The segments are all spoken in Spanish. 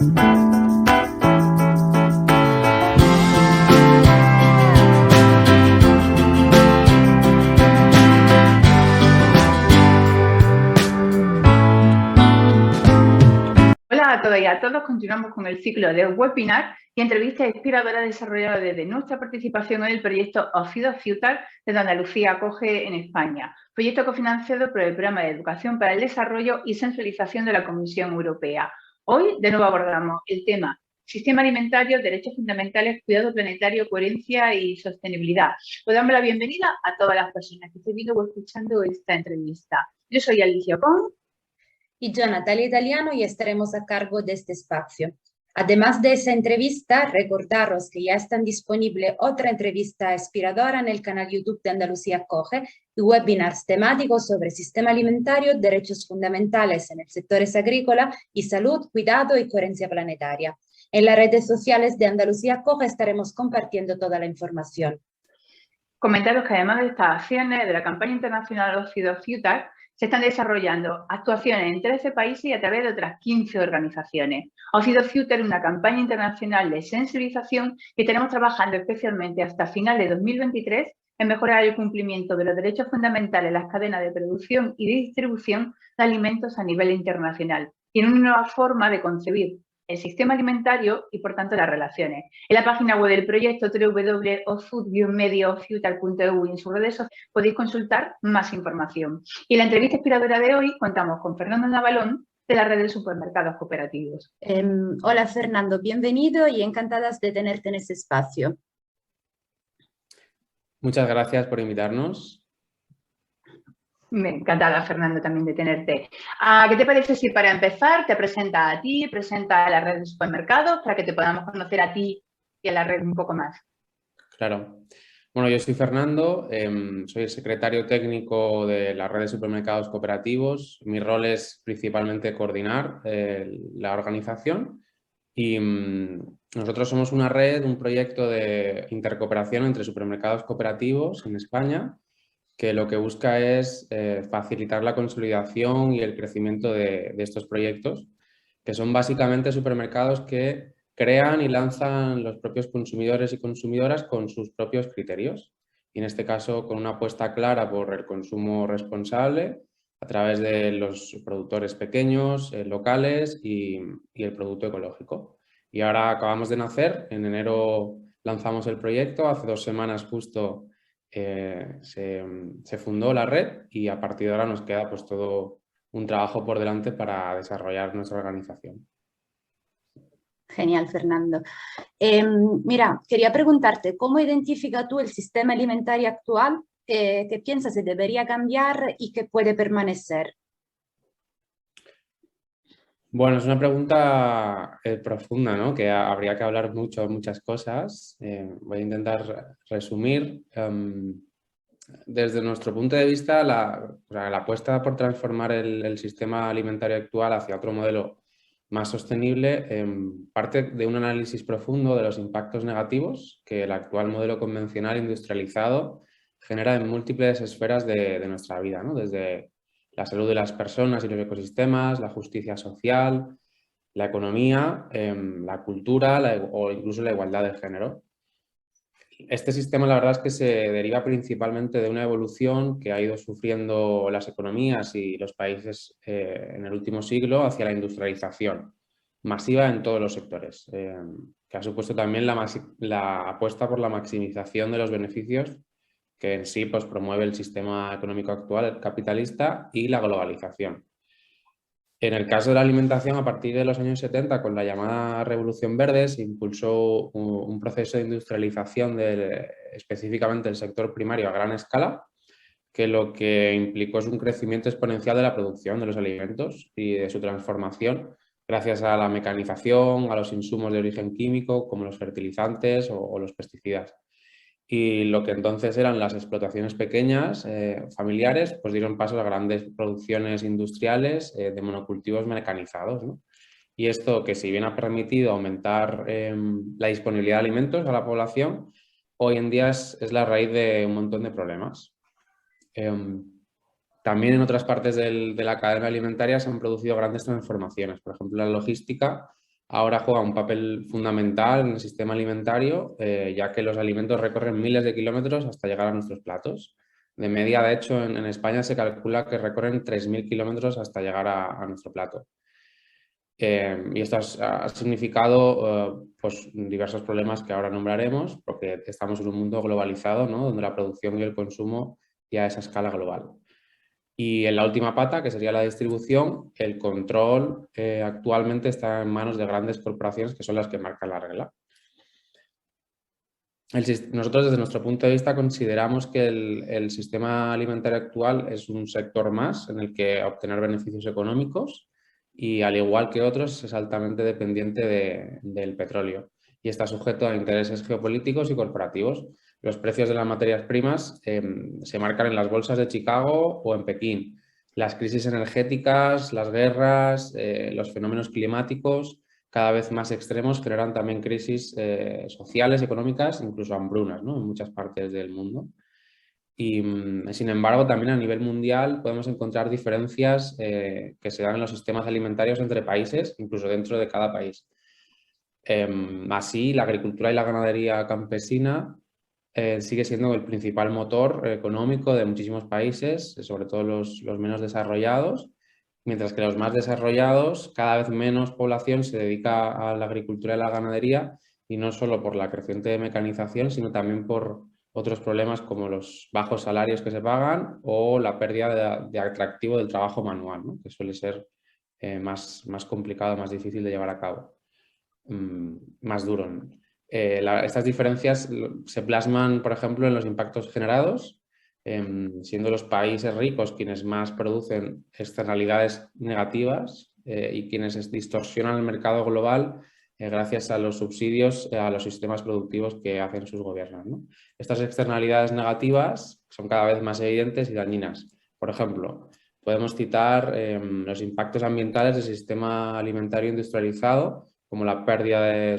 Hola a todas y a todos, continuamos con el ciclo de webinar y entrevistas inspiradoras desarrolladas desde nuestra participación en el proyecto Ofido Future de Andalucía Acoge en España, proyecto cofinanciado por el Programa de Educación para el Desarrollo y Sensibilización de la Comisión Europea. Hoy de nuevo abordamos el tema Sistema Alimentario, Derechos Fundamentales, Cuidado Planetario, Coherencia y Sostenibilidad. Pues damos la bienvenida a todas las personas que estén viendo o escuchando esta entrevista. Yo soy Alicia Ocon. Y yo, Natalia Italiano, y estaremos a cargo de este espacio. Además de esa entrevista, recordaros que ya están disponible otra entrevista inspiradora en el canal YouTube de Andalucía Acoge y webinars temáticos sobre sistema alimentario, derechos fundamentales en el sectores agrícola y salud, cuidado y coherencia planetaria. En las redes sociales de Andalucía Acoge estaremos compartiendo toda la información. Comentaros que además de estas acciones de la campaña internacional Ofido Future, se están desarrollando actuaciones en 13 países y a través de otras 15 organizaciones. Ofido Future es una campaña internacional de sensibilización que estaremos trabajando especialmente hasta final de 2023 en mejorar el cumplimiento de los derechos fundamentales en las cadenas de producción y de distribución de alimentos a nivel internacional y en una nueva forma de concebir el sistema alimentario y, por tanto, las relaciones. En la página web del proyecto www.ofood-mediofuture.eu y en sus redes sociales podéis consultar más información. Y en la entrevista inspiradora de hoy contamos con Fernando Navalón, de la red de supermercados cooperativos. Hola Fernando, bienvenido y encantadas de tenerte en este espacio. Muchas gracias por invitarnos. Encantada, Fernando, también de tenerte. ¿Qué te parece si para empezar te presenta a ti, presenta a la red de supermercados para que te podamos conocer a ti y a la red un poco más? Claro. Bueno, yo soy Fernando, soy el secretario técnico de la red de supermercados cooperativos. Mi rol es principalmente coordinar la organización y nosotros somos una red, un proyecto de intercooperación entre supermercados cooperativos en España, que lo que busca es facilitar la consolidación y el crecimiento de estos proyectos, que son básicamente supermercados que crean y lanzan los propios consumidores y consumidoras con sus propios criterios. Y en este caso con una apuesta clara por el consumo responsable a través de los productores pequeños, locales y el producto ecológico. Y ahora acabamos de nacer, en enero lanzamos el proyecto, hace 2 semanas justo se fundó la red y a partir de ahora nos queda pues todo un trabajo por delante para desarrollar nuestra organización. Genial, Fernando. Mira, quería preguntarte, ¿cómo identificas tú el sistema alimentario actual? ¿Qué piensas se debería cambiar y qué puede permanecer? Bueno, es una pregunta profunda, ¿no? Que habría que hablar muchas cosas. Voy a intentar resumir. Desde nuestro punto de vista, la apuesta por transformar el sistema alimentario actual hacia otro modelo más sostenible parte de un análisis profundo de los impactos negativos que el actual modelo convencional industrializado genera en múltiples esferas de nuestra vida, ¿no? Desde la salud de las personas y los ecosistemas, la justicia social, la economía, la cultura o incluso la igualdad de género. Este sistema la verdad es que se deriva principalmente de una evolución que ha ido sufriendo las economías y los países en el último siglo hacia la industrialización masiva en todos los sectores, que ha supuesto también la apuesta por la maximización de los beneficios que en sí pues, promueve el sistema económico actual, el capitalista y la globalización. En el caso de la alimentación, a partir de los años 70, con la llamada Revolución Verde, se impulsó un proceso de industrialización específicamente del sector primario a gran escala, que lo que implicó es un crecimiento exponencial de la producción de los alimentos y de su transformación, gracias a la mecanización, a los insumos de origen químico, como los fertilizantes o los pesticidas. Y lo que entonces eran las explotaciones pequeñas, familiares, pues dieron paso a grandes producciones industriales de monocultivos mecanizados, ¿no? Y esto, que si bien ha permitido aumentar la disponibilidad de alimentos a la población, hoy en día es la raíz de un montón de problemas. También en otras partes de la cadena alimentaria se han producido grandes transformaciones. Por ejemplo, la logística ahora juega un papel fundamental en el sistema alimentario, ya que los alimentos recorren miles de kilómetros hasta llegar a nuestros platos. De media, de hecho, en España se calcula que recorren 3.000 kilómetros hasta llegar a nuestro plato. Y esto ha significado pues, diversos problemas que ahora nombraremos, porque estamos en un mundo globalizado, ¿no? Donde la producción y el consumo ya es a escala global. Y en la última pata, que sería la distribución, el control actualmente está en manos de grandes corporaciones que son las que marcan la regla. Nosotros, desde nuestro punto de vista, consideramos que el sistema alimentario actual es un sector más en el que obtener beneficios económicos y, al igual que otros, es altamente dependiente del petróleo y está sujeto a intereses geopolíticos y corporativos. Los precios de las materias primas se marcan en las bolsas de Chicago o en Pekín. Las crisis energéticas, las guerras, los fenómenos climáticos cada vez más extremos generan también crisis sociales, económicas, incluso hambrunas, ¿no? En muchas partes del mundo. Y, sin embargo, también a nivel mundial podemos encontrar diferencias que se dan en los sistemas alimentarios entre países, incluso dentro de cada país. Así, la agricultura y la ganadería campesina sigue siendo el principal motor económico de muchísimos países, sobre todo los menos desarrollados, mientras que los más desarrollados, cada vez menos población se dedica a la agricultura y la ganadería, y no solo por la creciente mecanización, sino también por otros problemas como los bajos salarios que se pagan o la pérdida de atractivo del trabajo manual, ¿no? Que suele ser más complicado, más difícil de llevar a cabo, más duro, ¿no? Estas diferencias se plasman, por ejemplo, en los impactos generados, siendo los países ricos quienes más producen externalidades negativas y quienes distorsionan el mercado global gracias a los subsidios a los sistemas productivos que hacen sus gobiernos, ¿no? Estas externalidades negativas son cada vez más evidentes y dañinas. Por ejemplo, podemos citar los impactos ambientales del sistema alimentario industrializado, como la pérdida de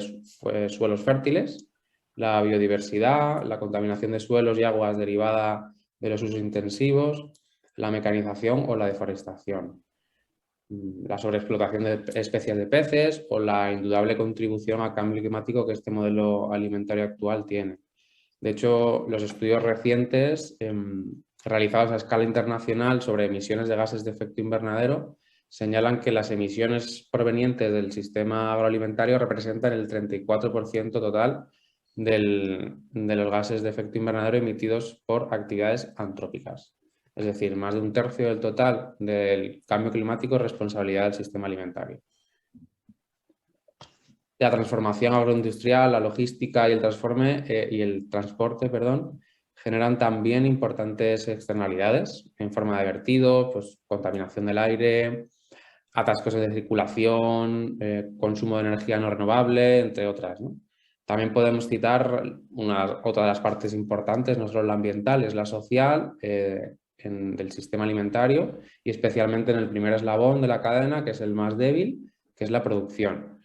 suelos fértiles, la biodiversidad, la contaminación de suelos y aguas derivada de los usos intensivos, la mecanización o la deforestación, la sobreexplotación de especies de peces o la indudable contribución al cambio climático que este modelo alimentario actual tiene. De hecho, los estudios recientes realizados a escala internacional sobre emisiones de gases de efecto invernadero señalan que las emisiones provenientes del sistema agroalimentario representan el 34% total de los gases de efecto invernadero emitidos por actividades antrópicas. Es decir, más de un tercio del total del cambio climático es responsabilidad del sistema alimentario. La transformación agroindustrial, la logística y el transporte, generan también importantes externalidades en forma de vertidos, pues, contaminación del aire, atascos de circulación, consumo de energía no renovable, entre otras, ¿no? También podemos citar otra de las partes importantes, no solo la ambiental, es la social del sistema alimentario y especialmente en el primer eslabón de la cadena, que es el más débil, que es la producción.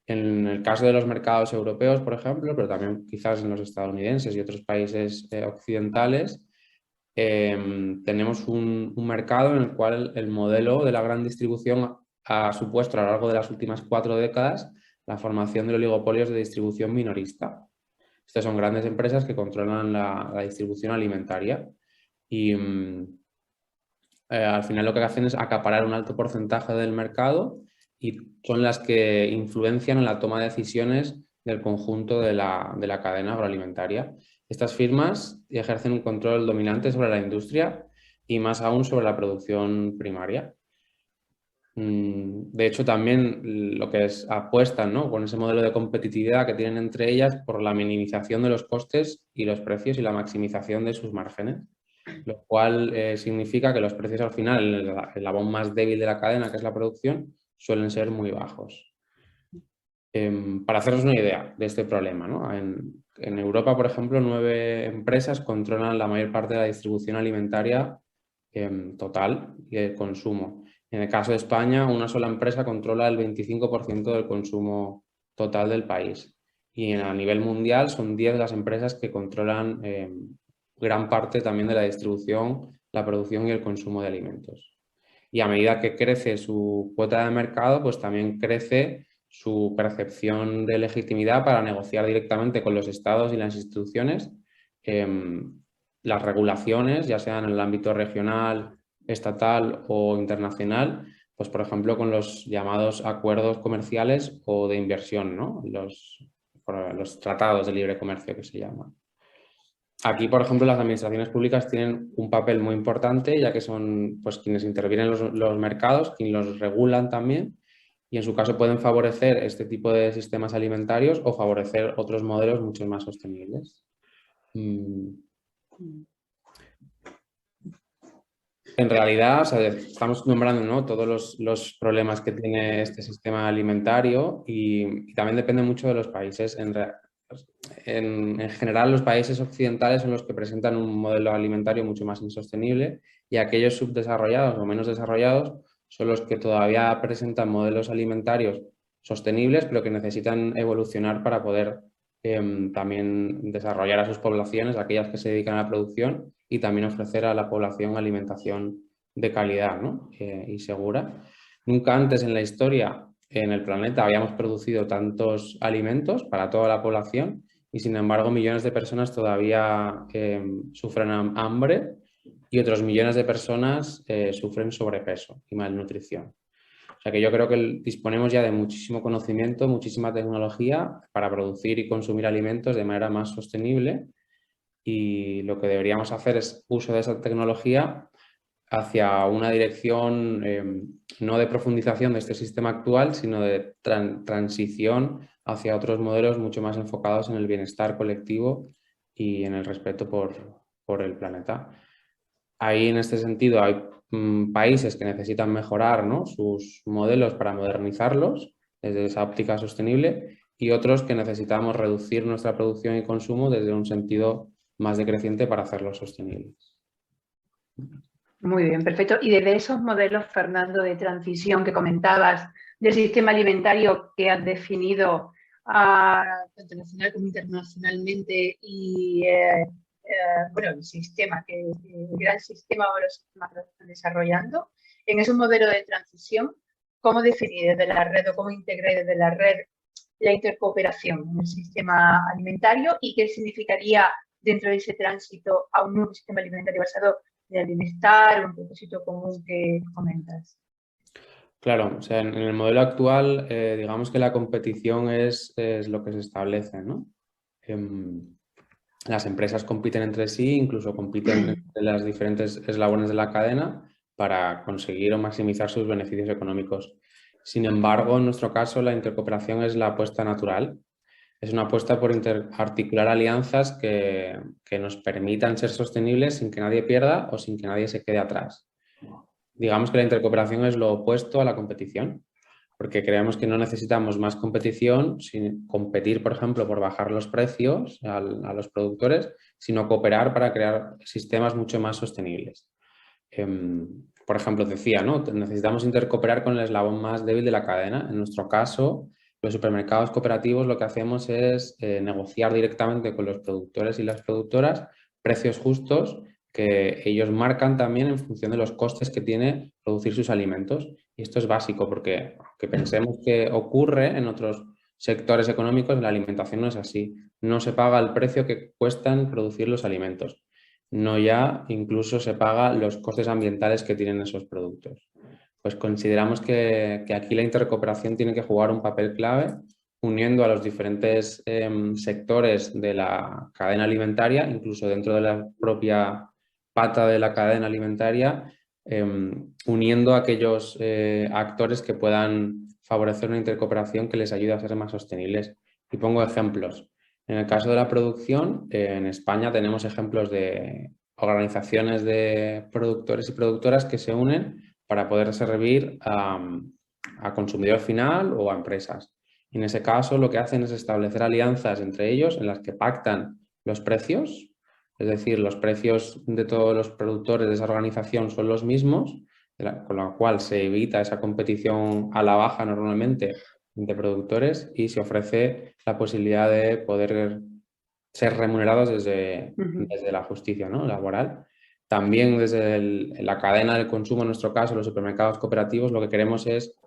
En el caso de los mercados europeos, por ejemplo, pero también quizás en los estadounidenses y otros países occidentales, tenemos un mercado en el cual el modelo de la gran distribución ha supuesto a lo largo de las últimas 4 décadas la formación de oligopolios de distribución minorista. Estas son grandes empresas que controlan la distribución alimentaria y al final lo que hacen es acaparar un alto porcentaje del mercado y son las que influencian en la toma de decisiones del conjunto de la cadena agroalimentaria. Estas firmas ejercen un control dominante sobre la industria y más aún sobre la producción primaria. De hecho, también lo que apuestan, ¿no?, con ese modelo de competitividad que tienen entre ellas por la minimización de los costes y los precios y la maximización de sus márgenes, lo cual significa que los precios al final, el eslabón más débil de la cadena, que es la producción, suelen ser muy bajos. Para haceros una idea de este problema, ¿no?, en Europa, por ejemplo, 9 empresas controlan la mayor parte de la distribución alimentaria total y el consumo. En el caso de España, una sola empresa controla el 25% del consumo total del país. Y a nivel mundial son 10 las empresas que controlan gran parte también de la distribución, la producción y el consumo de alimentos. Y a medida que crece su cuota de mercado, pues también crece su percepción de legitimidad para negociar directamente con los estados y las instituciones las regulaciones, ya sean en el ámbito regional, estatal o internacional, pues por ejemplo con los llamados acuerdos comerciales o de inversión, ¿no? Los tratados de libre comercio que se llaman. Aquí, por ejemplo, las administraciones públicas tienen un papel muy importante, ya que son pues, quienes intervienen en los mercados, quienes los regulan también, y en su caso pueden favorecer este tipo de sistemas alimentarios o favorecer otros modelos mucho más sostenibles. En realidad, o sea, estamos nombrando, ¿no?, todos los problemas que tiene este sistema alimentario y también depende mucho de los países. En general, los países occidentales son los que presentan un modelo alimentario mucho más insostenible y aquellos subdesarrollados o menos desarrollados son los que todavía presentan modelos alimentarios sostenibles, pero que necesitan evolucionar para poder también desarrollar a sus poblaciones, aquellas que se dedican a la producción, y también ofrecer a la población alimentación de calidad, ¿no? Y segura. Nunca antes en la historia en el planeta habíamos producido tantos alimentos para toda la población y sin embargo millones de personas todavía sufren hambre y otros millones de personas sufren sobrepeso y malnutrición. O sea que yo creo que disponemos ya de muchísimo conocimiento, muchísima tecnología para producir y consumir alimentos de manera más sostenible y lo que deberíamos hacer es uso de esa tecnología hacia una dirección no de profundización de este sistema actual, sino de transición hacia otros modelos mucho más enfocados en el bienestar colectivo y en el respeto por el planeta. Ahí, en este sentido, hay países que necesitan mejorar, ¿no?, sus modelos para modernizarlos desde esa óptica sostenible y otros que necesitamos reducir nuestra producción y consumo desde un sentido más decreciente para hacerlos sostenibles. Muy bien, perfecto. Y desde esos modelos, Fernando, de transición que comentabas, del sistema alimentario que has definido tanto nacional como internacionalmente y bueno, el sistema, el gran sistema o los sistemas que lo están desarrollando, en esos modelos de transición, ¿cómo definir desde la red o cómo integrar desde la red la intercooperación en el sistema alimentario y qué significaría dentro de ese tránsito a un nuevo sistema alimentario basado en el bienestar o un propósito común que comentas? Claro, o sea, en el modelo actual, digamos que la competición es lo que se establece, ¿no? Las empresas compiten entre sí, incluso compiten entre las diferentes eslabones de la cadena para conseguir o maximizar sus beneficios económicos. Sin embargo, en nuestro caso, la intercooperación es la apuesta natural. Es una apuesta por articular alianzas que nos permitan ser sostenibles sin que nadie pierda o sin que nadie se quede atrás. Digamos que la intercooperación es lo opuesto a la competición, porque creemos que no necesitamos más competición sin competir, por ejemplo, por bajar los precios a los productores, sino cooperar para crear sistemas mucho más sostenibles. Por ejemplo, decía, ¿no?, necesitamos intercooperar con el eslabón más débil de la cadena. En nuestro caso, los supermercados cooperativos lo que hacemos es negociar directamente con los productores y las productoras precios justos que ellos marcan también en función de los costes que tiene producir sus alimentos. Y esto es básico porque aunque pensemos que ocurre en otros sectores económicos, la alimentación no es así. No se paga el precio que cuestan producir los alimentos. No ya incluso se paga los costes ambientales que tienen esos productos. Pues consideramos que aquí la intercooperación tiene que jugar un papel clave uniendo a los diferentes sectores de la cadena alimentaria, incluso dentro de la propia pata de la cadena alimentaria, uniendo a aquellos actores que puedan favorecer una intercooperación que les ayude a ser más sostenibles. Y pongo ejemplos. En el caso de la producción, en España tenemos ejemplos de organizaciones de productores y productoras que se unen para poder servir a consumidor final o a empresas. Y en ese caso lo que hacen es establecer alianzas entre ellos en las que pactan los precios, es decir, los precios de todos los productores de esa organización son los mismos, con lo cual se evita esa competición a la baja normalmente entre productores y se ofrece la posibilidad de poder ser remunerados desde la justicia, ¿no?, laboral. También desde la cadena del consumo, en nuestro caso, los supermercados cooperativos, lo que queremos es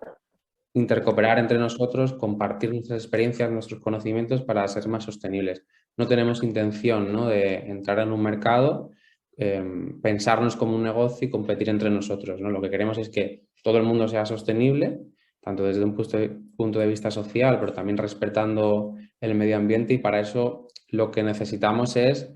intercooperar entre nosotros, compartir nuestras experiencias, nuestros conocimientos para ser más sostenibles. No tenemos intención, ¿no?, de entrar en un mercado, pensarnos como un negocio y competir entre nosotros, ¿no? Lo que queremos es que todo el mundo sea sostenible, tanto desde un punto de vista social, pero también respetando el medio ambiente, y para eso lo que necesitamos es,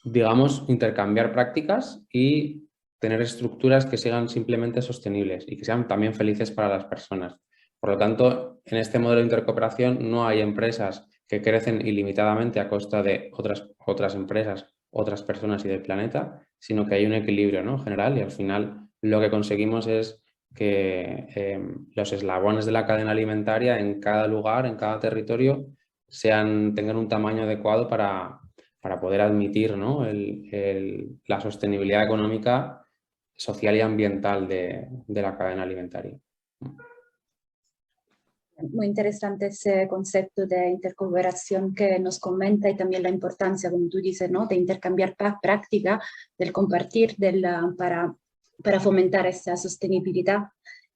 digamos, intercambiar prácticas y tener estructuras que sean simplemente sostenibles y que sean también felices para las personas. Por lo tanto, en este modelo de intercooperación no hay empresas que crecen ilimitadamente a costa de otras empresas, otras personas y del planeta, sino que hay un equilibrio, ¿no?, general, y al final lo que conseguimos es que los eslabones de la cadena alimentaria en cada lugar, en cada territorio, tengan un tamaño adecuado para poder admitir, ¿no?, la sostenibilidad económica, social y ambiental de la cadena alimentaria. Muy interesante ese concepto de intercooperación que nos comenta, y también la importancia, como tú dices, ¿no?, de intercambiar práctica, del compartir, para fomentar esa sostenibilidad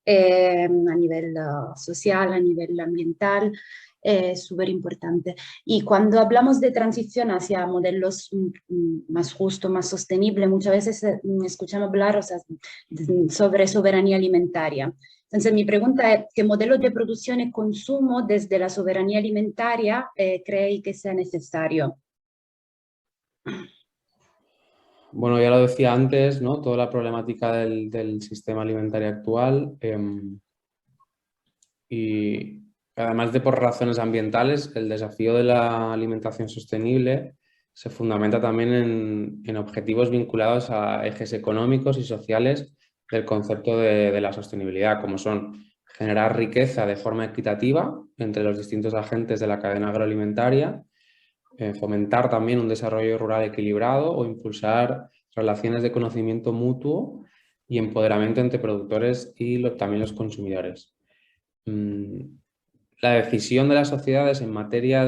a nivel social, a nivel ambiental. Súper importante. Y cuando hablamos de transición hacia modelos más justos, más sostenibles, muchas veces escuchamos hablar, o sea, sobre soberanía alimentaria. Entonces, mi pregunta es, ¿qué modelos de producción y consumo desde la soberanía alimentaria cree que sea necesario? Bueno, ya lo decía antes, ¿no?, toda la problemática del sistema alimentario actual, y además de por razones ambientales, el desafío de la alimentación sostenible se fundamenta también en objetivos vinculados a ejes económicos y sociales del concepto de la sostenibilidad, como son generar riqueza de forma equitativa entre los distintos agentes de la cadena agroalimentaria, fomentar también un desarrollo rural equilibrado o impulsar relaciones de conocimiento mutuo y empoderamiento entre productores y también los consumidores. La decisión de las sociedades en materia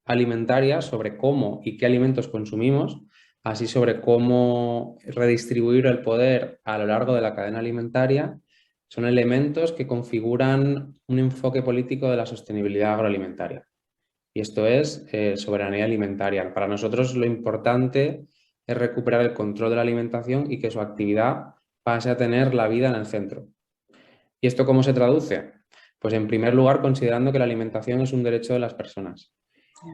alimentaria sobre cómo y qué alimentos consumimos, así sobre cómo redistribuir el poder a lo largo de la cadena alimentaria, son elementos que configuran un enfoque político de la sostenibilidad agroalimentaria. Y esto es soberanía alimentaria. Para nosotros lo importante es recuperar el control de la alimentación y que su actividad pase a tener la vida en el centro. ¿Y esto cómo se traduce? Pues en primer lugar, considerando que la alimentación es un derecho de las personas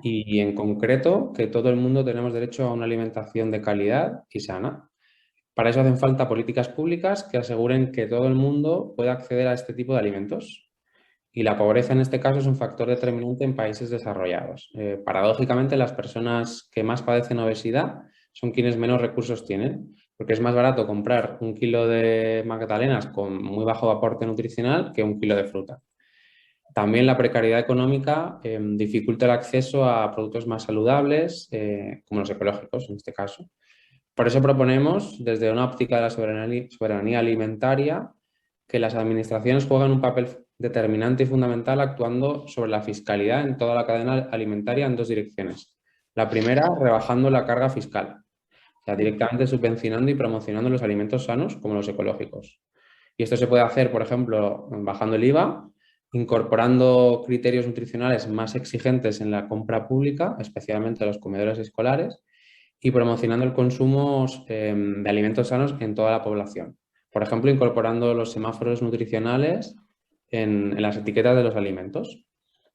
y en concreto que todo el mundo tenemos derecho a una alimentación de calidad y sana. Para eso hacen falta políticas públicas que aseguren que todo el mundo pueda acceder a este tipo de alimentos. Y la pobreza en este caso es un factor determinante en países desarrollados. Paradójicamente, las personas que más padecen obesidad son quienes menos recursos tienen, porque es más barato comprar 1 kilo de magdalenas con muy bajo aporte nutricional que 1 kilo de fruta. También la precariedad económica dificulta el acceso a productos más saludables, como los ecológicos en este caso. Por eso proponemos, desde una óptica de la soberanía alimentaria, que las administraciones jueguen un papel determinante y fundamental actuando sobre la fiscalidad en toda la cadena alimentaria en 2 direcciones. La primera, rebajando la carga fiscal, o sea, directamente subvencionando y promocionando los alimentos sanos como los ecológicos. Y esto se puede hacer, por ejemplo, bajando el IVA, incorporando criterios nutricionales más exigentes en la compra pública, especialmente en los comedores escolares, y promocionando el consumo de alimentos sanos en toda la población. Por ejemplo, incorporando los semáforos nutricionales en las etiquetas de los alimentos,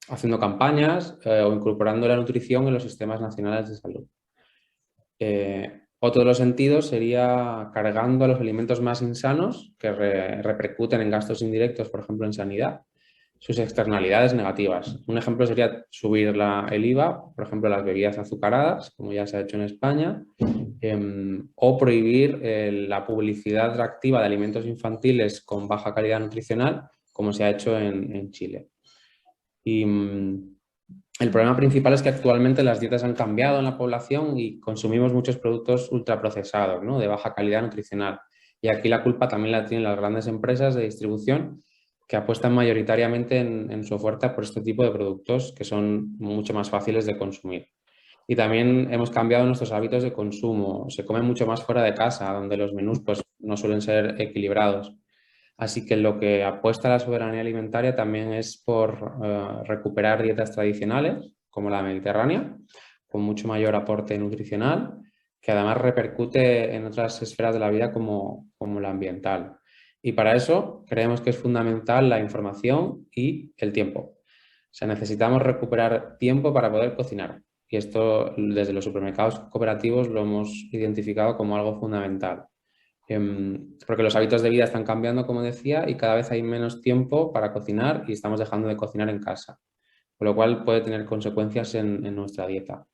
haciendo campañas o incorporando la nutrición en los sistemas nacionales de salud. Otro de los sentidos sería cargando a los alimentos más insanos, que repercuten en gastos indirectos, por ejemplo, en sanidad, sus externalidades negativas. Un ejemplo sería subir el IVA, por ejemplo, las bebidas azucaradas, como ya se ha hecho en España, o prohibir la publicidad atractiva de alimentos infantiles con baja calidad nutricional, como se ha hecho en Chile. Y el problema principal es que actualmente las dietas han cambiado en la población y consumimos muchos productos ultraprocesados, ¿no?, de baja calidad nutricional. Y aquí la culpa también la tienen las grandes empresas de distribución, que apuestan mayoritariamente en su oferta por este tipo de productos que son mucho más fáciles de consumir. Y también hemos cambiado nuestros hábitos de consumo. Se come mucho más fuera de casa, donde los menús pues, no suelen ser equilibrados. Así que lo que apuesta la soberanía alimentaria también es por recuperar dietas tradicionales, como la mediterránea, con mucho mayor aporte nutricional, que además repercute en otras esferas de la vida como la ambiental. Y para eso creemos que es fundamental la información y el tiempo. O sea, necesitamos recuperar tiempo para poder cocinar. Y esto desde los supermercados cooperativos lo hemos identificado como algo fundamental. Porque los hábitos de vida están cambiando, como decía, y cada vez hay menos tiempo para cocinar y estamos dejando de cocinar en casa, con lo cual puede tener consecuencias en nuestra dieta.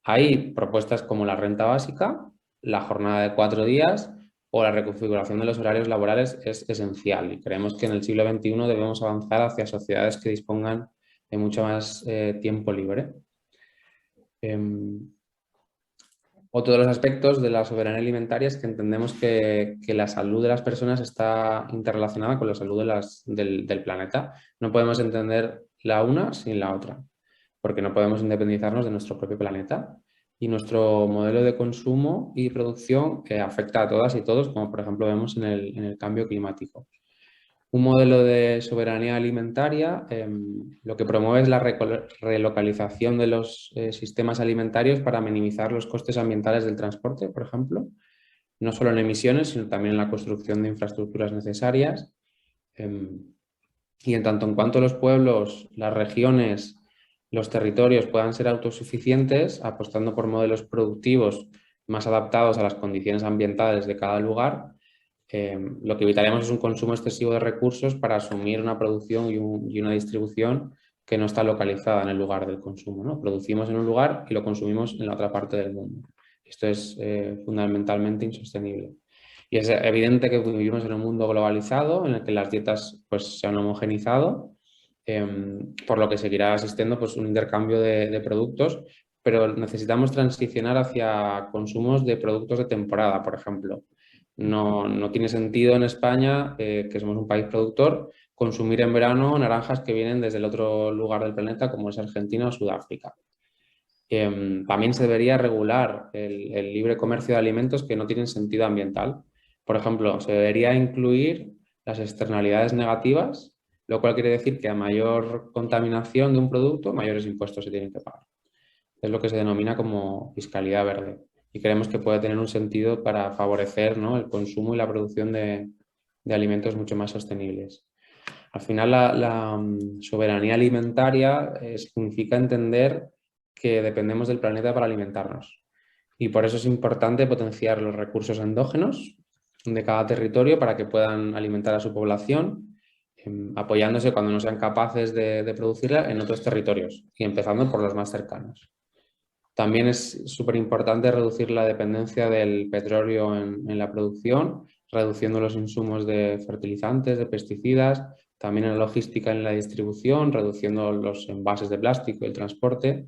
Hay propuestas como la renta básica, la jornada de 4 días o la reconfiguración de los horarios laborales es esencial y creemos que en el siglo XXI debemos avanzar hacia sociedades que dispongan de mucho más tiempo libre. Otro de los aspectos de la soberanía alimentaria es que entendemos que la salud de las personas está interrelacionada con la salud del planeta. No podemos entender la una sin la otra, porque no podemos independizarnos de nuestro propio planeta. Y nuestro modelo de consumo y producción afecta a todas y todos, como por ejemplo vemos en el cambio climático. Un modelo de soberanía alimentaria lo que promueve es la relocalización de los sistemas alimentarios para minimizar los costes ambientales del transporte, por ejemplo, no solo en emisiones, sino también en la construcción de infraestructuras necesarias. Y en tanto en cuanto los pueblos, las regiones, los territorios puedan ser autosuficientes, apostando por modelos productivos más adaptados a las condiciones ambientales de cada lugar, lo que evitaremos es un consumo excesivo de recursos para asumir una producción y una distribución que no está localizada en el lugar del consumo, ¿no? Producimos en un lugar y lo consumimos en la otra parte del mundo. Esto es fundamentalmente insostenible. Y es evidente que vivimos en un mundo globalizado en el que las dietas pues, se han homogenizado, por lo que seguirá existiendo pues, un intercambio de productos, pero necesitamos transicionar hacia consumos de productos de temporada, por ejemplo. No tiene sentido en España, que somos un país productor, consumir en verano naranjas que vienen desde el otro lugar del planeta, como es Argentina o Sudáfrica. También se debería regular el libre comercio de alimentos que no tienen sentido ambiental. Por ejemplo, se debería incluir las externalidades negativas, lo cual quiere decir que a mayor contaminación de un producto, mayores impuestos se tienen que pagar. Es lo que se denomina como fiscalidad verde. Y creemos que puede tener un sentido para favorecer, ¿no?, el consumo y la producción de alimentos mucho más sostenibles. Al final, la soberanía alimentaria significa entender que dependemos del planeta para alimentarnos. Y por eso es importante potenciar los recursos endógenos de cada territorio para que puedan alimentar a su población, apoyándose cuando no sean capaces de producirla en otros territorios y empezando por los más cercanos. También es súper importante reducir la dependencia del petróleo en la producción, reduciendo los insumos de fertilizantes, de pesticidas, también en la logística, en la distribución, reduciendo los envases de plástico y el transporte.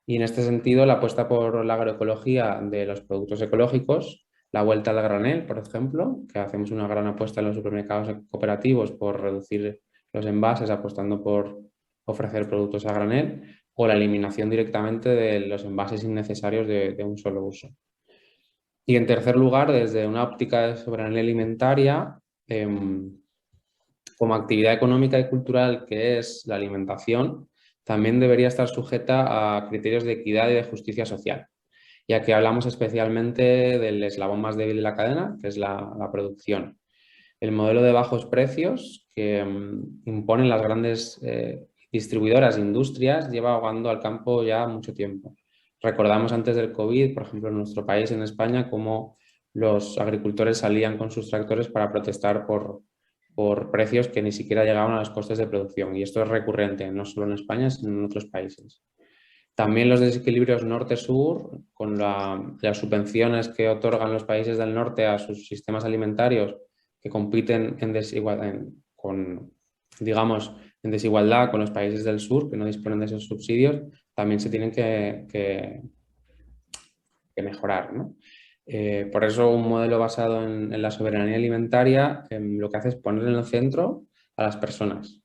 Y en este sentido, la apuesta por la agroecología de los productos ecológicos, la vuelta al granel, por ejemplo, que hacemos una gran apuesta en los supermercados cooperativos por reducir los envases, apostando por ofrecer productos a granel, o la eliminación directamente de los envases innecesarios de un solo uso. Y en tercer lugar, desde una óptica de soberanía alimentaria, como actividad económica y cultural que es la alimentación, también debería estar sujeta a criterios de equidad y de justicia social, ya que hablamos especialmente del eslabón más débil de la cadena, que es la producción. El modelo de bajos precios que imponen las grandes distribuidoras e industrias lleva ahogando al campo ya mucho tiempo. Recordamos antes del COVID, por ejemplo, en nuestro país, en España, cómo los agricultores salían con sus tractores para protestar por precios que ni siquiera llegaban a los costes de producción. Y esto es recurrente, no solo en España, sino en otros países. También los desequilibrios norte-sur, con las subvenciones que otorgan los países del norte a sus sistemas alimentarios, que compiten en desigualdad con los países del sur, que no disponen de esos subsidios, también se tienen que mejorar, ¿no? Por eso un modelo basado en la soberanía alimentaria lo que hace es poner en el centro a las personas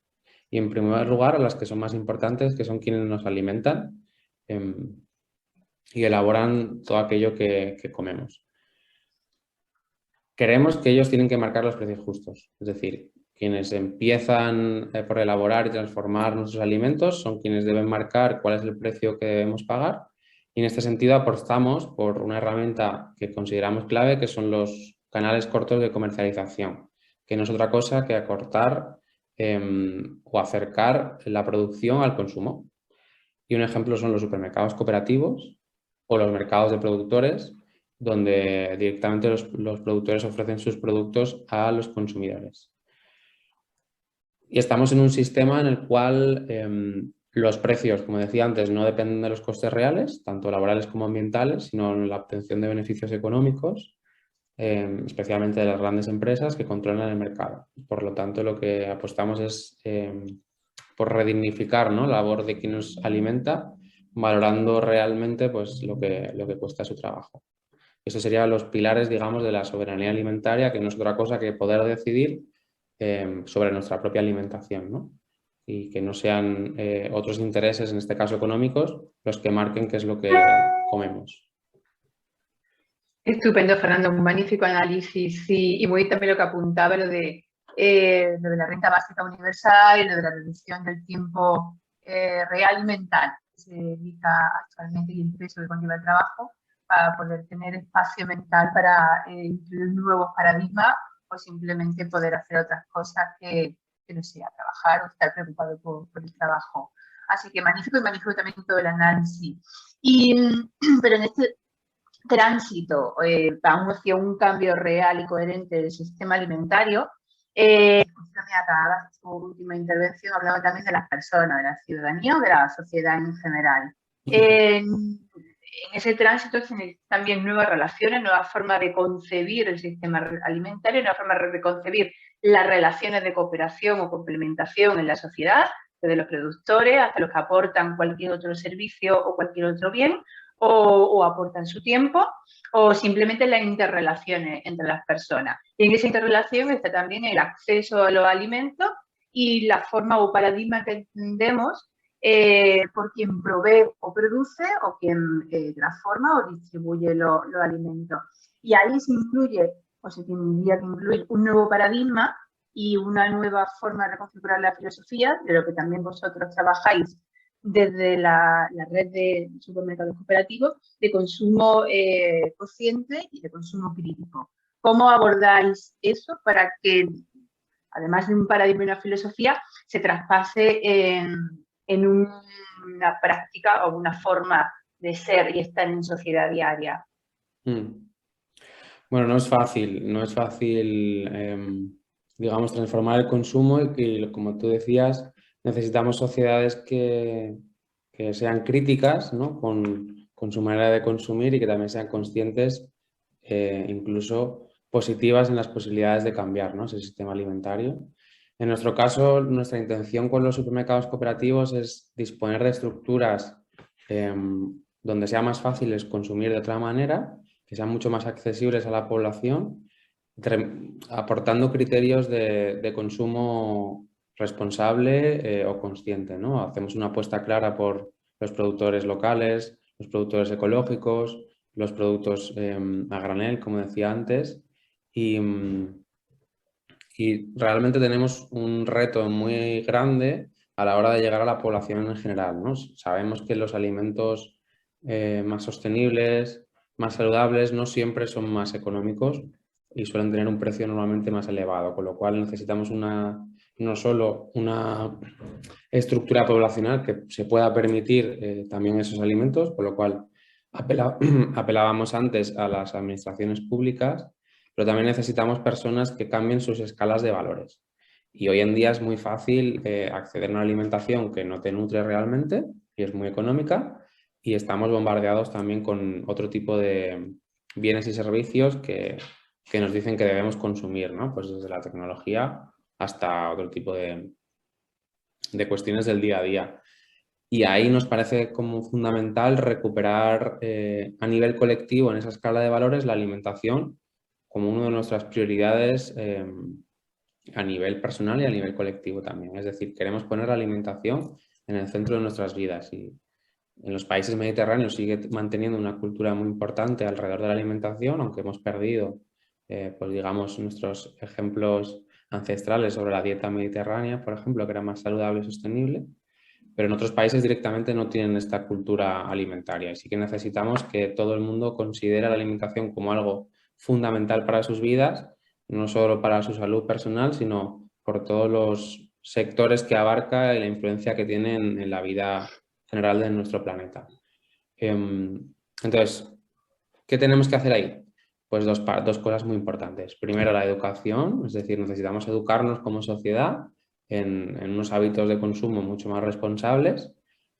y en primer lugar a las que son más importantes, que son quienes nos alimentan y elaboran todo aquello que comemos. creemos que ellos tienen que marcar los precios justos. Es decir, quienes empiezan por elaborar y transformar nuestros alimentos son quienes deben marcar cuál es el precio que debemos pagar. Y en este sentido apostamos por una herramienta que consideramos clave, que son los canales cortos de comercialización, que no es otra cosa que acortar o acercar la producción al consumo. Y un ejemplo son los supermercados cooperativos o los mercados de productores, donde directamente los productores ofrecen sus productos a los consumidores. Y estamos en un sistema en el cual los precios, como decía antes, no dependen de los costes reales, tanto laborales como ambientales, sino en la obtención de beneficios económicos, especialmente de las grandes empresas que controlan el mercado. Por lo tanto, lo que apostamos es por redignificar, ¿no?, la labor de quien nos alimenta, valorando realmente pues, lo que cuesta su trabajo. Esos serían los pilares, digamos, de la soberanía alimentaria, que no es otra cosa que poder decidir sobre nuestra propia alimentación, ¿no? Y que no sean otros intereses, en este caso económicos, los que marquen qué es lo que comemos. Estupendo, Fernando, un magnífico análisis, sí, y muy también lo que apuntaba, lo de la renta básica universal y lo de la reducción del tiempo real y mental que se dedica actualmente y el peso que conlleva el trabajo, para poder tener espacio mental para incluir nuevos paradigmas o simplemente poder hacer otras cosas que no sea trabajar o estar preocupado por el trabajo. Así que magnífico, y magnífico también todo el análisis. Pero en este tránsito hacia un cambio real y coherente del sistema alimentario, también acababa su última intervención hablando también de las personas, de la ciudadanía o de la sociedad en general. En ese tránsito se necesitan también nuevas relaciones, nuevas formas de concebir el sistema alimentario, nuevas formas de concebir las relaciones de cooperación o complementación en la sociedad, desde los productores hasta los que aportan cualquier otro servicio o cualquier otro bien, o aportan su tiempo, o simplemente las interrelaciones entre las personas. Y en esa interrelación está también el acceso a los alimentos y la forma o paradigma que entendemos por quien provee o produce o quien transforma o distribuye los alimentos. Y ahí se incluye, o se tendría que incluir, un nuevo paradigma y una nueva forma de reconfigurar la filosofía, de lo que también vosotros trabajáis desde la red de supermercados cooperativos, de consumo consciente y de consumo crítico. ¿Cómo abordáis eso para que, además de un paradigma y una filosofía, se traspase en una práctica o una forma de ser y estar en sociedad diaria? Bueno, no es fácil, digamos, transformar el consumo, y que, como tú decías, necesitamos sociedades que sean críticas, ¿no?, con su manera de consumir, y que también sean conscientes, incluso positivas, en las posibilidades de cambiar, ¿no?, ese sistema alimentario. En nuestro caso, nuestra intención con los supermercados cooperativos es disponer de estructuras donde sea más fácil consumir de otra manera, que sean mucho más accesibles a la población, aportando criterios de consumo responsable o consciente, ¿no? Hacemos una apuesta clara por los productores locales, los productores ecológicos, los productos a granel, como decía antes, y realmente tenemos un reto muy grande a la hora de llegar a la población en general, ¿no? Sabemos que los alimentos más sostenibles, más saludables, no siempre son más económicos y suelen tener un precio normalmente más elevado, con lo cual necesitamos no solo una estructura poblacional que se pueda permitir también esos alimentos, con lo cual apelábamos antes a las administraciones públicas, pero también necesitamos personas que cambien sus escalas de valores. Y hoy en día es muy fácil acceder a una alimentación que no te nutre realmente y es muy económica, y estamos bombardeados también con otro tipo de bienes y servicios que nos dicen que debemos consumir, ¿no? Pues desde la tecnología hasta otro tipo de cuestiones del día a día. Y ahí nos parece como fundamental recuperar a nivel colectivo, en esa escala de valores, la alimentación como una de nuestras prioridades a nivel personal y a nivel colectivo también. Es decir, queremos poner la alimentación en el centro de nuestras vidas, y en los países mediterráneos sigue manteniendo una cultura muy importante alrededor de la alimentación, aunque hemos perdido pues digamos, nuestros ejemplos ancestrales sobre la dieta mediterránea, por ejemplo, que era más saludable y sostenible, pero en otros países directamente no tienen esta cultura alimentaria. Y sí que necesitamos que todo el mundo considere la alimentación como algo fundamental para sus vidas, no solo para su salud personal, sino por todos los sectores que abarca y la influencia que tiene en la vida general de nuestro planeta. Entonces, ¿qué tenemos que hacer ahí? Pues dos cosas muy importantes. Primero, la educación, es decir, necesitamos educarnos como sociedad en unos hábitos de consumo mucho más responsables.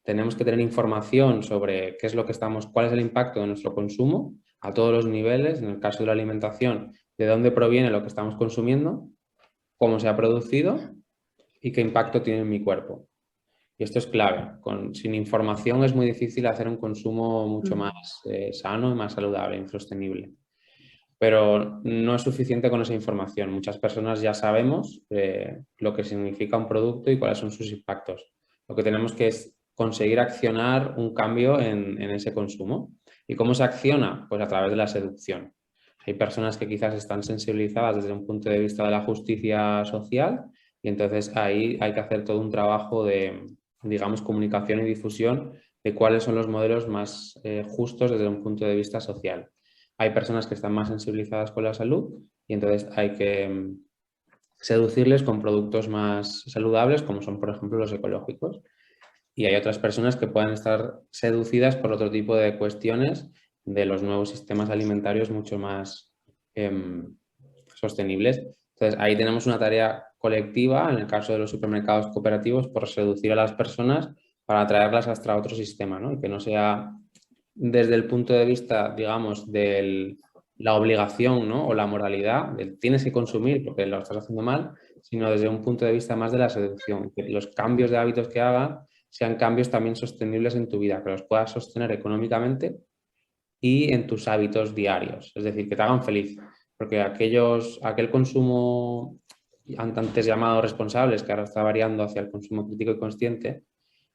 Tenemos que tener información sobre qué es lo que cuál es el impacto de nuestro consumo a todos los niveles. En el caso de la alimentación, de dónde proviene lo que estamos consumiendo, cómo se ha producido y qué impacto tiene en mi cuerpo. Y esto es clave. Sin información es muy difícil hacer un consumo mucho más sano y más saludable y sostenible. Pero no es suficiente con esa información. Muchas personas ya sabemos lo que significa un producto y cuáles son sus impactos. Lo que tenemos que es conseguir accionar un cambio en ese consumo. ¿Y cómo se acciona? Pues a través de la seducción. Hay personas que quizás están sensibilizadas desde un punto de vista de la justicia social y entonces ahí hay que hacer todo un trabajo de, digamos, comunicación y difusión de cuáles son los modelos más justos desde un punto de vista social. Hay personas que están más sensibilizadas con la salud y entonces hay que seducirles con productos más saludables, como son, por ejemplo, los ecológicos. Y hay otras personas que pueden estar seducidas por otro tipo de cuestiones de los nuevos sistemas alimentarios mucho más sostenibles. Entonces, ahí tenemos una tarea colectiva, en el caso de los supermercados cooperativos, por seducir a las personas para atraerlas hasta otro sistema, ¿no? Y que no sea desde el punto de vista, digamos, de la obligación, ¿no? O la moralidad, de tienes que consumir porque lo estás haciendo mal, sino desde un punto de vista más de la seducción, que los cambios de hábitos que hagan sean cambios también sostenibles en tu vida, que los puedas sostener económicamente y en tus hábitos diarios, es decir, que te hagan feliz, porque aquel consumo antes llamado responsables, que ahora está variando hacia el consumo crítico y consciente,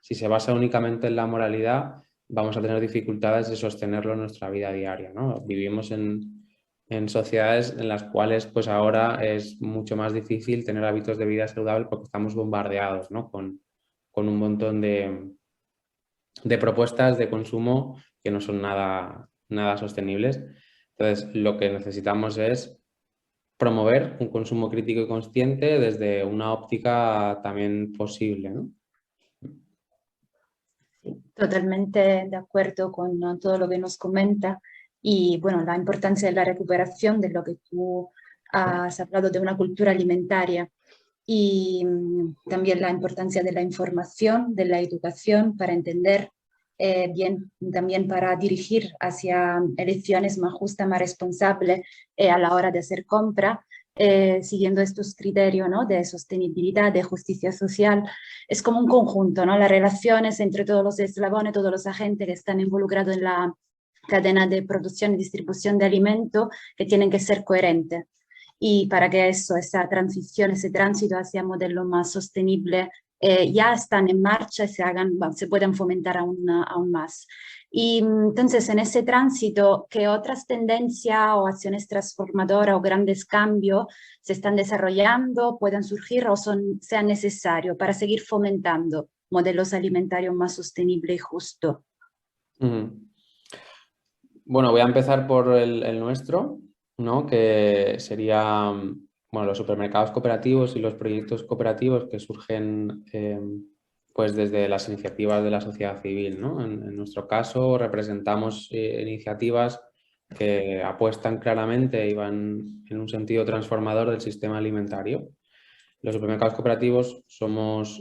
si se basa únicamente en la moralidad, vamos a tener dificultades de sostenerlo en nuestra vida diaria, ¿no? Vivimos en sociedades en las cuales pues ahora es mucho más difícil tener hábitos de vida saludable porque estamos bombardeados, ¿no? con un montón de propuestas de consumo que no son nada sostenibles. Entonces, lo que necesitamos es promover un consumo crítico y consciente desde una óptica también posible, ¿no? Totalmente de acuerdo con todo lo que nos comenta y bueno, la importancia de la recuperación de lo que tú has hablado de una cultura alimentaria y también la importancia de la información, de la educación para entender bien, también para dirigir hacia elecciones más justas, más responsables a la hora de hacer compra, siguiendo estos criterios, ¿no? De sostenibilidad, de justicia social. Es como un conjunto, ¿no? Las relaciones entre todos los eslabones, todos los agentes que están involucrados en la cadena de producción y distribución de alimentos que tienen que ser coherentes. Y para que eso, esa transición, ese tránsito hacia modelos más sostenibles ya están en marcha y se pueden fomentar aún más. Y entonces, en ese tránsito, ¿qué otras tendencias o acciones transformadoras o grandes cambios se están desarrollando, pueden surgir o sean necesarios para seguir fomentando modelos alimentarios más sostenibles y justos? Bueno, voy a empezar por el nuestro, ¿no? Que sería bueno, los supermercados cooperativos y los proyectos cooperativos que surgen pues desde las iniciativas de la sociedad civil, ¿no? En nuestro caso representamos iniciativas que apuestan claramente y van en un sentido transformador del sistema alimentario. Los supermercados cooperativos somos,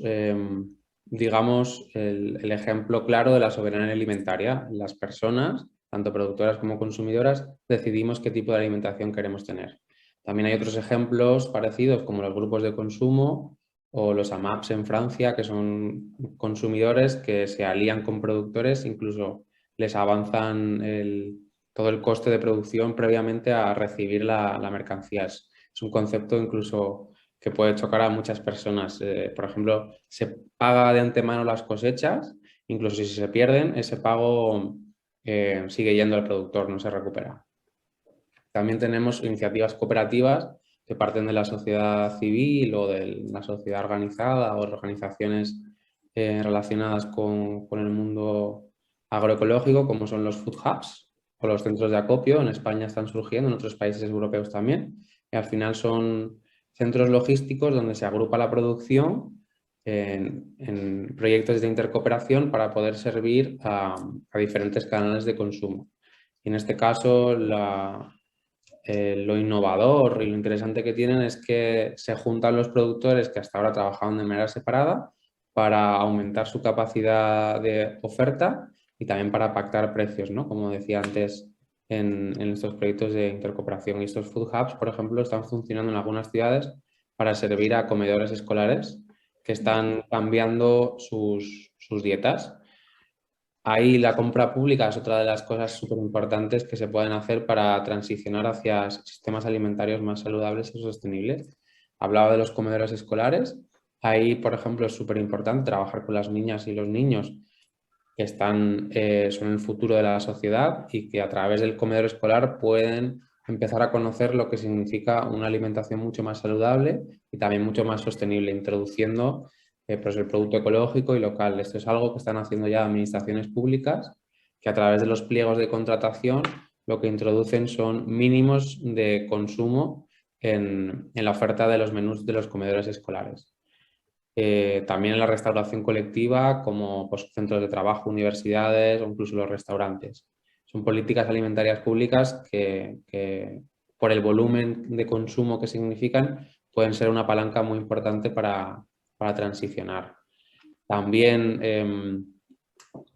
digamos, el ejemplo claro de la soberanía alimentaria. Las personas, tanto productoras como consumidoras, decidimos qué tipo de alimentación queremos tener. También hay otros ejemplos parecidos como los grupos de consumo o los AMAPs en Francia, que son consumidores que se alían con productores, incluso les avanzan todo el coste de producción previamente a recibir la mercancía. Es un concepto incluso que puede chocar a muchas personas. Por ejemplo, se paga de antemano las cosechas, incluso si se pierden, ese pago sigue yendo al productor, no se recupera. También tenemos iniciativas cooperativas que parten de la sociedad civil o de la sociedad organizada o organizaciones relacionadas con el mundo agroecológico, como son los food hubs o los centros de acopio. En España están surgiendo, en otros países europeos también. Y al final son centros logísticos donde se agrupa la producción en proyectos de intercooperación para poder servir a diferentes canales de consumo. Y en este caso, lo innovador y lo interesante que tienen es que se juntan los productores que hasta ahora trabajaban de manera separada para aumentar su capacidad de oferta y también para pactar precios, ¿no? Como decía antes, en estos proyectos de intercooperación. Y estos food hubs, por ejemplo, están funcionando en algunas ciudades para servir a comedores escolares que están cambiando sus dietas. Ahí la compra pública es otra de las cosas súper importantes que se pueden hacer para transicionar hacia sistemas alimentarios más saludables y sostenibles. Hablaba de los comedores escolares. Ahí, por ejemplo, es súper importante trabajar con las niñas y los niños que son el futuro de la sociedad y que a través del comedor escolar pueden empezar a conocer lo que significa una alimentación mucho más saludable y también mucho más sostenible, introduciendo pues el producto ecológico y local. Esto es algo que están haciendo ya administraciones públicas, que a través de los pliegos de contratación lo que introducen son mínimos de consumo en la oferta de los menús de los comedores escolares. También en la restauración colectiva, como pues, centros de trabajo, universidades o incluso los restaurantes. Son políticas alimentarias públicas que por el volumen de consumo que significan, pueden ser una palanca muy importante para transicionar. También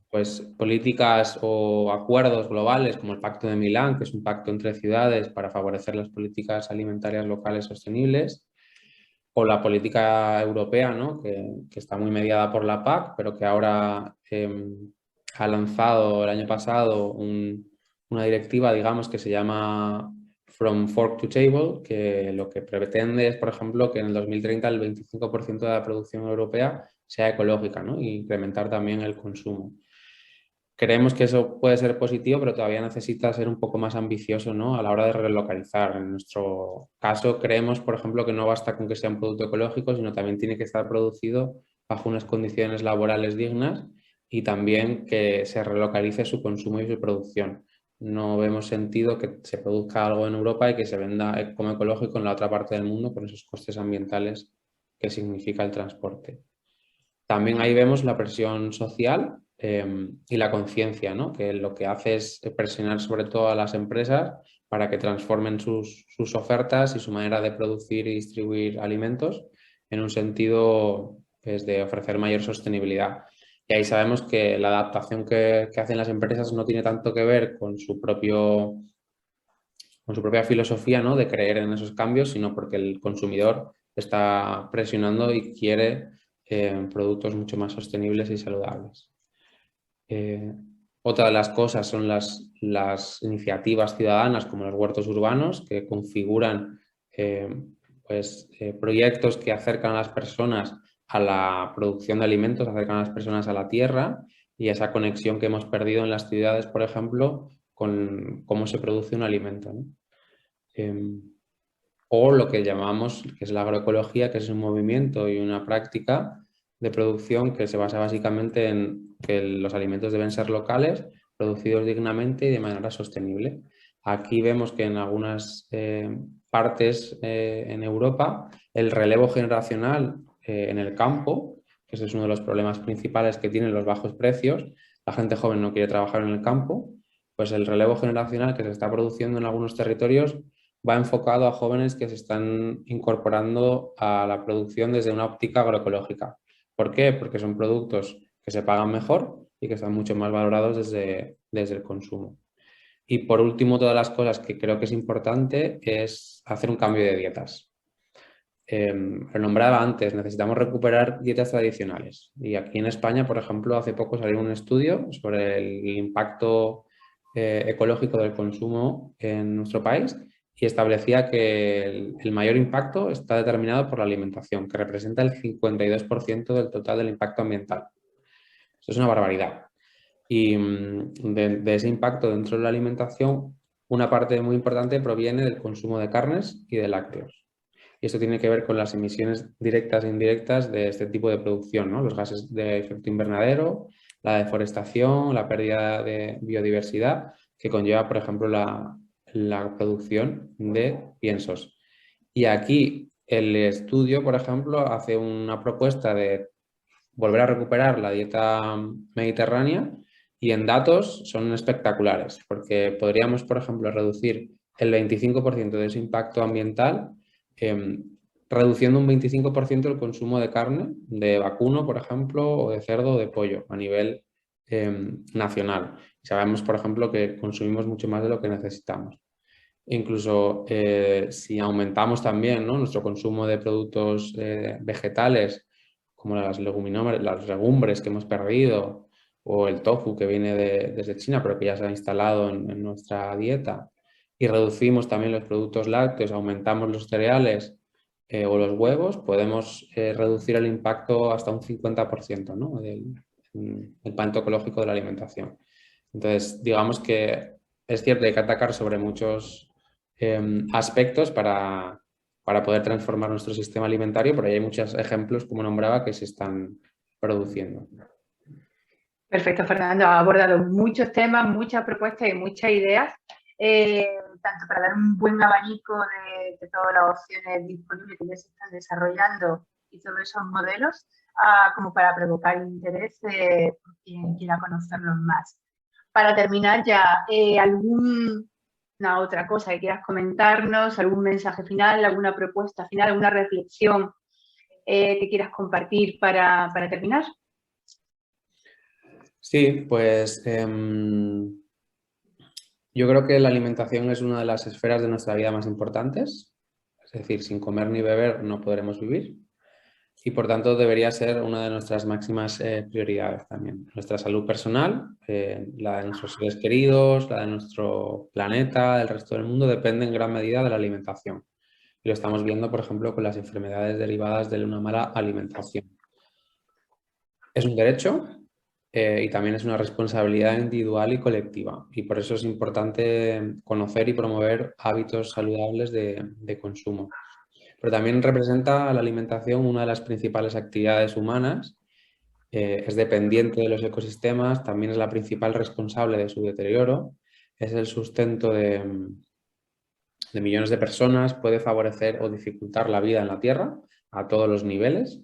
pues, políticas o acuerdos globales como el Pacto de Milán, que es un pacto entre ciudades para favorecer las políticas alimentarias locales sostenibles, o la política europea, ¿no? que está muy mediada por la PAC, pero que ahora ha lanzado el año pasado una directiva, digamos, que se llama From Fork to Table, que lo que pretende es, por ejemplo, que en el 2030 el 25% de la producción europea sea ecológica, ¿no? Y incrementar también el consumo. Creemos que eso puede ser positivo, pero todavía necesita ser un poco más ambicioso, ¿no? A la hora de relocalizar. En nuestro caso, creemos, por ejemplo, que no basta con que sea un producto ecológico, sino también tiene que estar producido bajo unas condiciones laborales dignas y también que se relocalice su consumo y su producción. No vemos sentido que se produzca algo en Europa y que se venda como ecológico en la otra parte del mundo con esos costes ambientales que significa el transporte. También ahí vemos la presión social y la conciencia, ¿no? Que lo que hace es presionar sobre todo a las empresas para que transformen sus ofertas y su manera de producir y distribuir alimentos en un sentido pues, de ofrecer mayor sostenibilidad. Y ahí sabemos que la adaptación que hacen las empresas no tiene tanto que ver con su propia filosofía, ¿no? De creer en esos cambios, sino porque el consumidor está presionando y quiere productos mucho más sostenibles y saludables. Otra de las cosas son las iniciativas ciudadanas como los huertos urbanos que configuran proyectos que acercan a las personas a la producción de alimentos, acercan a las personas a la tierra y esa conexión que hemos perdido en las ciudades, por ejemplo, con cómo se produce un alimento, ¿no? O lo que llamamos, que es la agroecología, que es un movimiento y una práctica de producción que se basa básicamente en que los alimentos deben ser locales, producidos dignamente y de manera sostenible. Aquí vemos que en algunas partes en Europa el relevo generacional en el campo, que ese es uno de los problemas principales que tienen los bajos precios, la gente joven no quiere trabajar en el campo, pues el relevo generacional que se está produciendo en algunos territorios va enfocado a jóvenes que se están incorporando a la producción desde una óptica agroecológica. ¿Por qué? Porque son productos que se pagan mejor y que están mucho más valorados desde el consumo. Y por último, todas las cosas que creo que es importante es hacer un cambio de dietas. Lo nombraba antes, necesitamos recuperar dietas tradicionales. Y aquí en España, por ejemplo, hace poco salió un estudio sobre el impacto ecológico del consumo en nuestro país y establecía que el mayor impacto está determinado por la alimentación, que representa el 52% del total del impacto ambiental. Eso es una barbaridad. Y de ese impacto dentro de la alimentación, una parte muy importante proviene del consumo de carnes y de lácteos. Y esto tiene que ver con las emisiones directas e indirectas de este tipo de producción, ¿no? Los gases de efecto invernadero, la deforestación, la pérdida de biodiversidad que conlleva, por ejemplo, la producción de piensos. Y aquí el estudio, por ejemplo, hace una propuesta de volver a recuperar la dieta mediterránea y en datos son espectaculares, porque podríamos, por ejemplo, reducir el 25% de ese impacto ambiental, reduciendo un 25% el consumo de carne, de vacuno, por ejemplo, o de cerdo o de pollo a nivel nacional. Sabemos, por ejemplo, que consumimos mucho más de lo que necesitamos. Incluso si aumentamos también, ¿no?, nuestro consumo de productos vegetales, como las legumbres que hemos perdido, o el tofu que viene desde China, pero que ya se ha instalado en nuestra dieta, y reducimos también los productos lácteos, aumentamos los cereales o los huevos, podemos reducir el impacto hasta un 50%, ¿no?, del impacto ecológico de la alimentación. Entonces, digamos que es cierto que hay que atacar sobre muchos aspectos para poder transformar nuestro sistema alimentario, pero hay muchos ejemplos, como nombraba, que se están produciendo. Perfecto, Fernando. Ha abordado muchos temas, muchas propuestas y muchas ideas, tanto para dar un buen abanico de todas las opciones disponibles que ya se están desarrollando y todos esos modelos, como para provocar interés por quien quiera conocerlos más. Para terminar ya, ¿alguna otra cosa que quieras comentarnos? ¿Algún mensaje final, alguna propuesta final, alguna reflexión que quieras compartir para terminar? Sí, pues yo creo que la alimentación es una de las esferas de nuestra vida más importantes. Es decir, sin comer ni beber no podremos vivir. Y por tanto debería ser una de nuestras máximas prioridades también. Nuestra salud personal, la de nuestros seres queridos, la de nuestro planeta, del resto del mundo, depende en gran medida de la alimentación. Y lo estamos viendo, por ejemplo, con las enfermedades derivadas de una mala alimentación. Es un derecho y también es una responsabilidad individual y colectiva. Y por eso es importante conocer y promover hábitos saludables de consumo. Pero también representa la alimentación una de las principales actividades humanas, es dependiente de los ecosistemas, también es la principal responsable de su deterioro, es el sustento de millones de personas, puede favorecer o dificultar la vida en la Tierra a todos los niveles,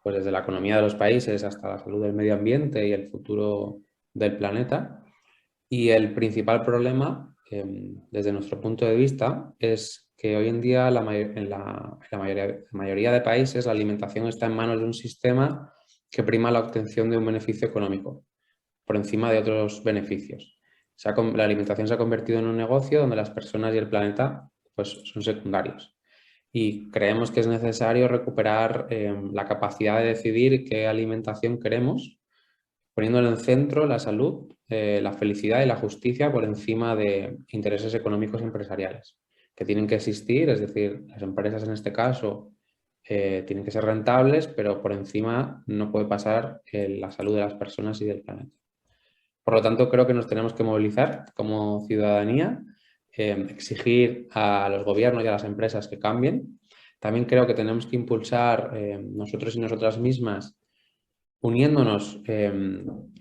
pues desde la economía de los países hasta la salud del medio ambiente y el futuro del planeta. Y el principal problema, desde nuestro punto de vista, es que hoy en día en la mayoría de países la alimentación está en manos de un sistema que prima la obtención de un beneficio económico por encima de otros beneficios. La alimentación se ha convertido en un negocio donde las personas y el planeta pues, son secundarios. Y creemos que es necesario recuperar la capacidad de decidir qué alimentación queremos, poniendo en el centro la salud, la felicidad y la justicia por encima de intereses económicos y empresariales, que tienen que existir, es decir, las empresas en este caso tienen que ser rentables, pero por encima no puede pasar la salud de las personas y del planeta. Por lo tanto, creo que nos tenemos que movilizar como ciudadanía, exigir a los gobiernos y a las empresas que cambien. También creo que tenemos que impulsar nosotros y nosotras mismas, uniéndonos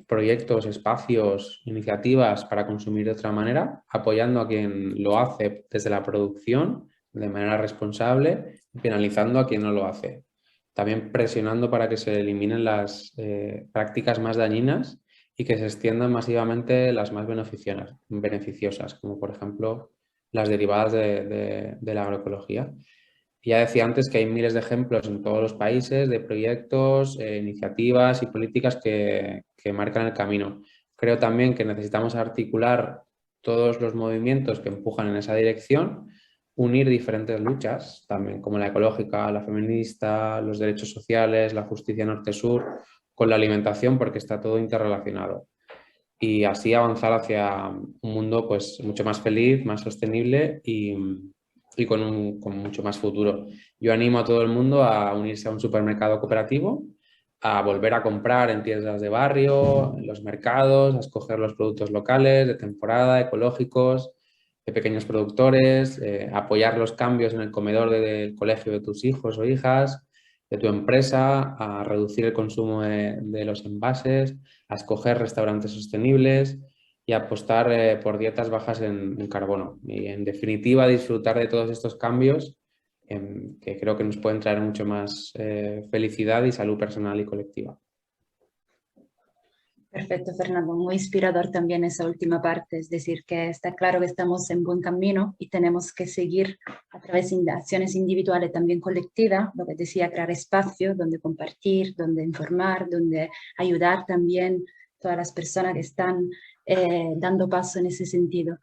proyectos, espacios, iniciativas para consumir de otra manera, apoyando a quien lo hace desde la producción de manera responsable y penalizando a quien no lo hace. También presionando para que se eliminen las prácticas más dañinas y que se extiendan masivamente las más beneficiosas, como por ejemplo las derivadas de la agroecología. Ya decía antes que hay miles de ejemplos en todos los países de proyectos, iniciativas y políticas que marcan el camino. Creo también que necesitamos articular todos los movimientos que empujan en esa dirección, unir diferentes luchas, también como la ecológica, la feminista, los derechos sociales, la justicia norte-sur, con la alimentación, porque está todo interrelacionado. Y así avanzar hacia un mundo pues, mucho más feliz, más sostenible y con mucho más futuro. Yo animo a todo el mundo a unirse a un supermercado cooperativo, a volver a comprar en tiendas de barrio, en los mercados, a escoger los productos locales, de temporada, ecológicos, pequeños productores, apoyar los cambios en el comedor del colegio de tus hijos o hijas, de tu empresa, a reducir el consumo de los envases, a escoger restaurantes sostenibles y apostar por dietas bajas en carbono. Y en definitiva, disfrutar de todos estos cambios que creo que nos pueden traer mucho más felicidad y salud personal y colectiva. Perfecto, Fernando. Muy inspirador también esa última parte, es decir, que está claro que estamos en buen camino y tenemos que seguir a través de acciones individuales, también colectivas, lo que decía, crear espacios donde compartir, donde informar, donde ayudar también a todas las personas que están dando paso en ese sentido.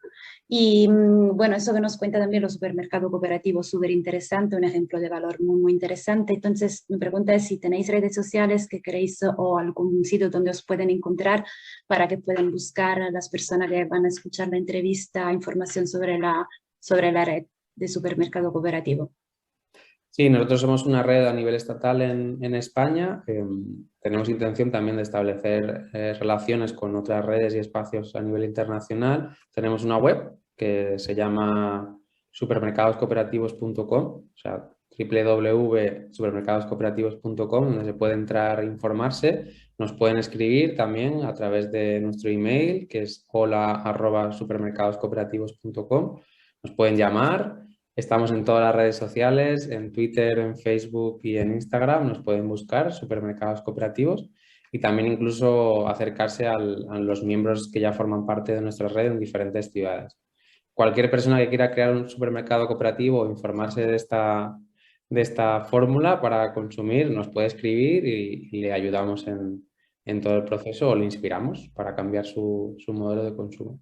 Y bueno, eso que nos cuenta también los supermercados cooperativos, súper interesante, un ejemplo de valor muy, muy interesante. Entonces, mi pregunta es si tenéis redes sociales que queréis o algún sitio donde os pueden encontrar para que puedan buscar a las personas que van a escuchar la entrevista información sobre la red de supermercado cooperativo. Sí, nosotros somos una red a nivel estatal en España. Tenemos intención también de establecer relaciones con otras redes y espacios a nivel internacional. Tenemos una web que se llama supermercadoscooperativos.com, o sea, www.supermercadoscooperativos.com, donde se puede entrar e informarse. Nos pueden escribir también a través de nuestro email, que es hola@supermercadoscooperativos.com. Nos pueden llamar. Estamos en todas las redes sociales, en Twitter, en Facebook y en Instagram. Nos pueden buscar supermercados cooperativos y también incluso acercarse a los miembros que ya forman parte de nuestra red en diferentes ciudades. Cualquier persona que quiera crear un supermercado cooperativo o informarse de esta fórmula para consumir nos puede escribir y le ayudamos en todo el proceso o le inspiramos para cambiar su modelo de consumo.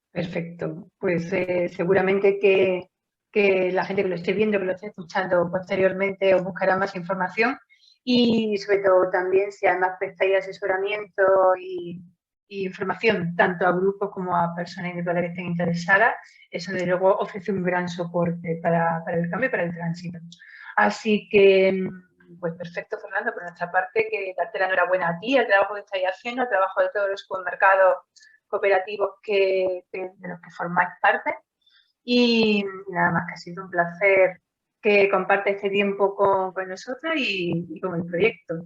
Perfecto. Pues seguramente que la gente que lo esté viendo, que lo esté escuchando posteriormente, os buscará más información y sobre todo también si además prestáis asesoramiento y información tanto a grupos como a personas individuales que estén interesadas, eso desde luego ofrece un gran soporte para el cambio y para el tránsito. Así que, pues perfecto, Fernando, por nuestra parte, que darte la enhorabuena a ti, al trabajo que estáis haciendo, al trabajo de todos los supermercados cooperativos de los que formáis parte. Y nada más, que ha sido un placer que comparte este tiempo con nosotros y con el proyecto.